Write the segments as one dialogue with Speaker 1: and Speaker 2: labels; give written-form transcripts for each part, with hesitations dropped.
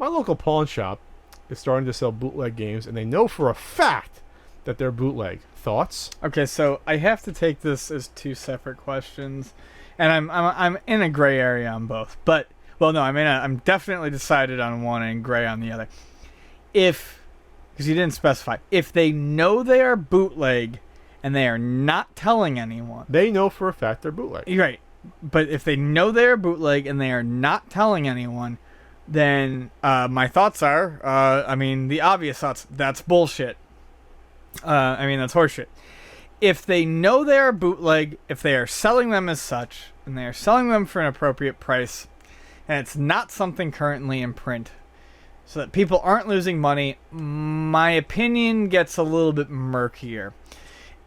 Speaker 1: my local pawn shop is starting to sell bootleg games, and they know for a fact that they're bootleg. Thoughts?
Speaker 2: Okay, so I have to take this as two separate questions, and I'm in a gray area on both. But well, no, I'm definitely decided on one and gray on the other. Because you didn't specify, if they know they are bootleg and they are not telling anyone,
Speaker 1: They know for a fact they're bootleg.
Speaker 2: right? But if they know they are bootleg and they are not telling anyone, then my thoughts are, the obvious thoughts. That's bullshit. That's horseshit. If they know they are bootleg, if they are selling them as such, and they are selling them for an appropriate price, and it's not something currently in print, so that people aren't losing money, my opinion gets a little bit murkier.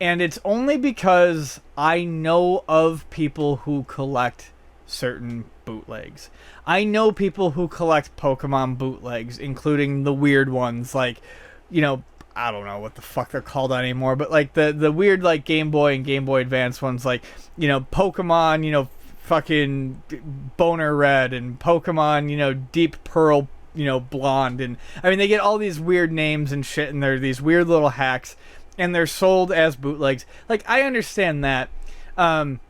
Speaker 2: And it's only because I know of people who collect certain bootlegs. I know people who collect Pokemon bootlegs, including the weird ones, like, I don't know what the fuck they're called anymore, but like the weird like Game Boy and Game Boy Advance ones, like, Pokemon, fucking Boner Red, and Pokemon, Deep Pearl, Blonde, and they get all these weird names and shit, and they're these weird little hacks, and they're sold as bootlegs. Like, I understand that. That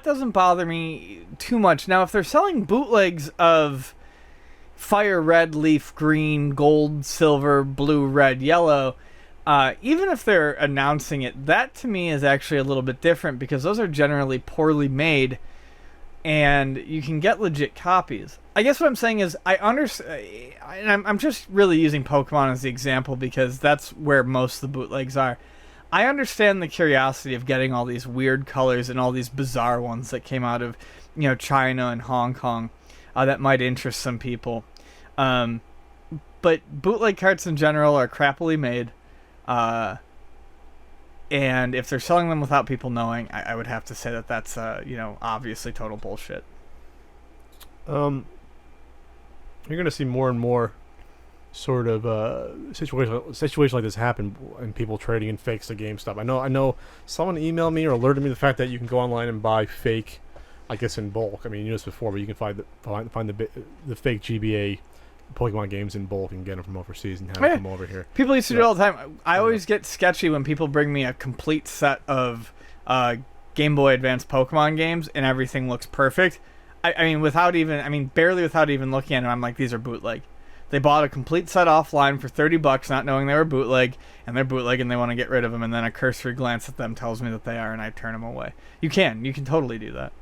Speaker 2: doesn't bother me too much. Now, if they're selling bootlegs of Fire Red, Leaf Green, Gold, Silver, Blue, Red, Yellow, even if they're announcing it, that to me is actually a little bit different, because those are generally poorly made, and you can get legit copies. I guess what I'm saying is, I understand, and I'm just really using Pokemon as the example because that's where most of the bootlegs are. I understand the curiosity of getting all these weird colors and all these bizarre ones that came out of, China and Hong Kong, that might interest some people. But bootleg carts in general are crappily made. And if they're selling them without people knowing, I would have to say that that's, obviously total bullshit.
Speaker 1: You're going to see more and more sort of situations like this happen, and people trading in fakes at GameStop. I know someone emailed me or alerted me to the fact that you can go online and buy fake, I guess in bulk. You knew this before, but you can find the fake GBA Pokemon games in bulk and get them from overseas and have them come over here.
Speaker 2: People used to do it all the time. I always get sketchy when people bring me a complete set of Game Boy Advance Pokemon games and everything looks perfect. Barely without even looking at them, I'm like, these are bootleg. They bought a complete set offline for $30, not knowing they were bootleg, and they're bootleg, and they want to get rid of them, and then a cursory glance at them tells me that they are, and I turn them away. You can totally do that.